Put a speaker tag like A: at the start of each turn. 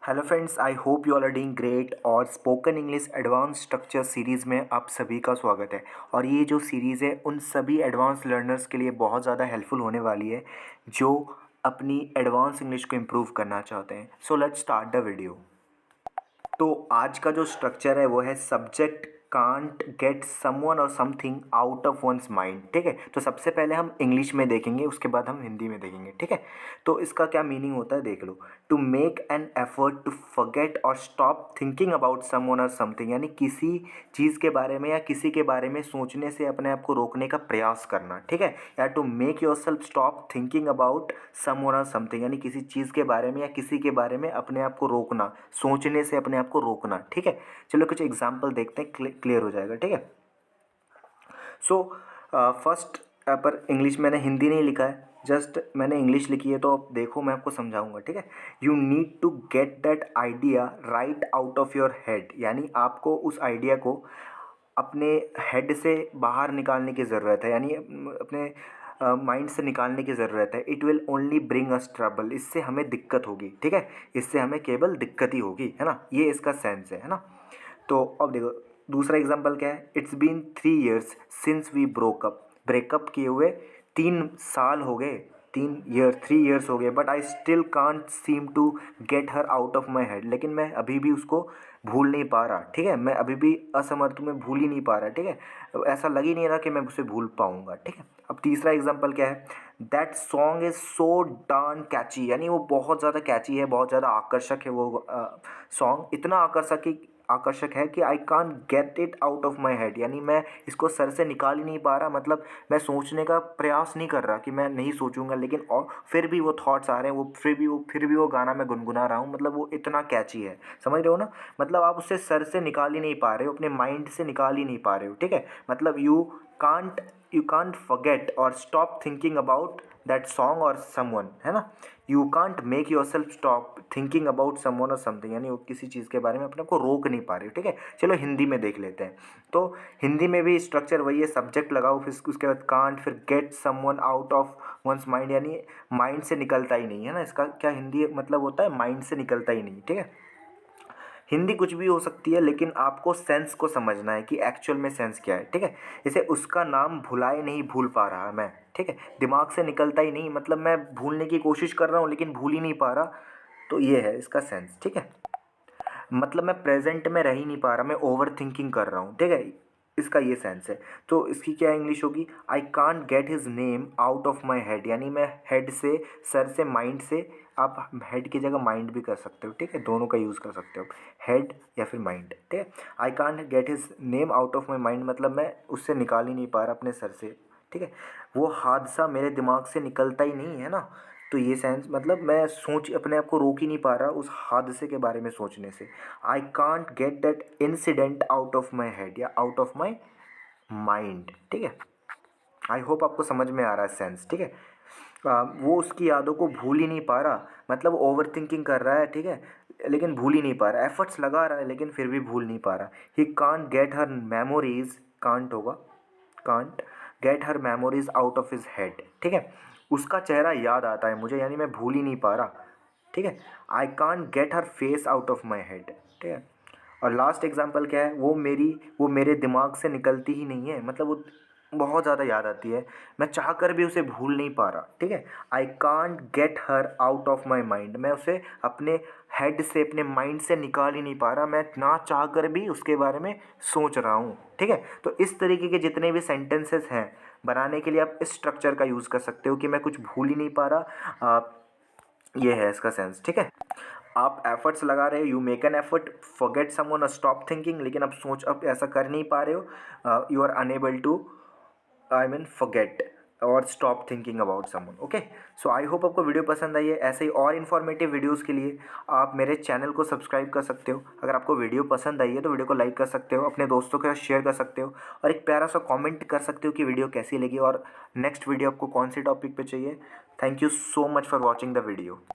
A: Hello friends, I hope you all are doing great. और spoken English advance structure series में आप सभी का स्वागत है। और ये जो सीरीज़ है उन सभी एडवांस लर्नर्स के लिए बहुत ज़्यादा हेल्पफुल होने वाली है जो अपनी एडवांस इंग्लिश को इम्प्रूव करना चाहते हैं। So let's start the video. तो आज का जो स्ट्रक्चर है वो है सब्जेक्ट कांट गेट समवन और something out of once mind. ठीक है, तो सबसे पहले हम इंग्लिश में देखेंगे, उसके बाद हम हिंदी में देखेंगे। ठीक है, तो इसका क्या मीनिंग होता है देख लो। To make an effort to forget और स्टॉप थिंकिंग अबाउट समवन और समथिंग, यानी किसी चीज़ के बारे में या किसी के बारे में सोचने से अपने आप को रोकने का प्रयास करना। ठीक है, या to make yourself stop thinking about someone और समथिंग, यानी किसी चीज़ के बारे में या किसी के बारे में अपने आप को रोकना, सोचने से अपने आप को रोकना। ठीक है, चलो कुछ एग्जाम्पल देखते हैं, क्लियर हो जाएगा। ठीक है, सो फर्स्ट पर इंग्लिश मैंने हिंदी नहीं लिखा है, जस्ट मैंने इंग्लिश लिखी है, तो अब देखो मैं आपको समझाऊंगा। ठीक है, you need to get that idea right out of your head, यानी आपको उस आइडिया को अपने हेड से बाहर निकालने की ज़रूरत है, यानी अपने माइंड से निकालने की ज़रूरत है। It will only bring us trouble, इससे हमें दिक्कत होगी। ठीक है, इससे हमें केवल दिक्कत ही होगी, है ना, ये इसका सेंस है ना। तो अब देखो दूसरा एग्जांपल क्या है। It's been 3 years since we broke up, breakup किए हुए 3 साल हो गए, 3 years हो गए, but I still can't seem to get her out of my head, लेकिन मैं अभी भी उसको भूल नहीं पा रहा। ठीक है, मैं अभी भी असमर्थ, में भूल ही नहीं पा रहा। ठीक है, ऐसा लग ही नहीं रहा कि मैं उसे भूल पाऊंगा। ठीक है, अब तीसरा एग्जांपल क्या है। दैट सॉन्ग इज़ सो डार्न कैची, यानी वो बहुत ज़्यादा कैची है, बहुत ज़्यादा आकर्षक है। वो सॉन्ग इतना आकर्षक है कि I can't get it out of my head, यानी मैं इसको सर से निकाल ही नहीं पा रहा। मतलब मैं सोचने का प्रयास नहीं कर रहा कि मैं नहीं सोचूंगा, लेकिन और फिर भी वो थॉट्स आ रहे हैं, वो फिर भी वो गाना मैं गुनगुना रहा हूँ। मतलब वो इतना कैची है, समझ रहे हो ना। मतलब आप उससे सर से निकाल ही नहीं पा रहे हो, अपने माइंड से निकाल ही नहीं पा रहे हो। ठीक है, मतलब यू कांट फॉरगेट और stop thinking about that song और समवन, है ना। You can't make yourself stop thinking about someone और समथिंग, यानी वो किसी चीज़ के बारे में अपने आप को रोक नहीं पा रहे हो। ठीक है, चलो हिंदी में देख लेते हैं। तो हिंदी में भी स्ट्रक्चर वही है, सब्जेक्ट लगाओ, फिर उसके बाद कांट, फिर get someone out of once mind, यानी माइंड से निकलता ही नहीं है ना। इसका क्या हिंदी मतलब होता है, माइंड से निकलता ही नहीं। ठीक है, हिंदी कुछ भी हो सकती है, लेकिन आपको सेंस को समझना है कि एक्चुअल में सेंस क्या है। ठीक है, जैसे उसका नाम भुलाए नहीं भूल पा रहा मैं। ठीक है, दिमाग से निकलता ही नहीं, मतलब मैं भूलने की कोशिश कर रहा हूँ लेकिन भूल ही नहीं पा रहा। तो ये है इसका सेंस। ठीक है, मतलब मैं प्रेजेंट में रह ही नहीं पा रहा, मैं ओवर थिंकिंग कर रहा हूँ। ठीक है, इसका ये सेंस है। तो इसकी क्या इंग्लिश होगी। I can't get his name out of my head, यानी मैं हेड से, सर से, माइंड से, आप हेड की जगह माइंड भी कर सकते हो। ठीक है, दोनों का यूज़ कर सकते हो, हेड या फिर माइंड। ठीक है, I can't get his name out of my mind, मतलब मैं उससे निकाल ही नहीं पा रहा अपने सर से। ठीक है, वो हादसा मेरे दिमाग से निकलता ही नहीं है ना। तो ये सेंस, मतलब मैं सोच अपने आप को रोक ही नहीं पा रहा उस हादसे के बारे में सोचने से। I can't get that incident out of my head या आउट ऑफ माई माइंड। ठीक है, आई होप आपको समझ में आ रहा है सेंस। ठीक है, वो उसकी यादों को भूल ही नहीं पा रहा, मतलब ओवर थिंकिंग कर रहा है। ठीक है, लेकिन भूल ही नहीं पा रहा, एफर्ट्स लगा रहा है लेकिन फिर भी भूल नहीं पा रहा। He can't get her memories, can't होगा, can't get her memories out of his head. ठीक है, उसका चेहरा याद आता है मुझे, यानी मैं भूल ही नहीं पा रहा। ठीक है, I can't get her face out of my head. ठीक है, और लास्ट एग्जांपल क्या है, वो मेरे दिमाग से निकलती ही नहीं है, मतलब वो बहुत ज़्यादा याद आती है, मैं चाह कर भी उसे भूल नहीं पा रहा। ठीक है, I can't get her out of my mind, मैं उसे अपने हेड से, अपने माइंड से निकाल ही नहीं पा रहा, मैं ना चाह कर भी उसके बारे में सोच रहा हूँ। ठीक है, तो इस तरीके के जितने भी सेंटेंसेस हैं बनाने के लिए आप इस स्ट्रक्चर का यूज़ कर सकते हो कि मैं कुछ भूल ही नहीं पा रहा। ये है इसका सेंस। ठीक है, आप एफर्ट्स लगा रहे हो, you make an effort forget someone और स्टॉप थिंकिंग, लेकिन अब ऐसा कर नहीं पा रहे हो, you are unable to, I mean forget और stop thinking about someone. Okay, so I hope आपको वीडियो पसंद आई है। ऐसे ही और इन्फॉर्मेटिव वीडियोस के लिए आप मेरे चैनल को सब्सक्राइब कर सकते हो। अगर आपको वीडियो पसंद आई है तो वीडियो को लाइक कर सकते हो, अपने दोस्तों के साथ शेयर कर सकते हो, और एक प्यारा सा कमेंट कर सकते हो कि वीडियो कैसी लगी और नेक्स्ट वीडियो आपको कौन सी टॉपिक पे चाहिए। Thank you so much for watching the video.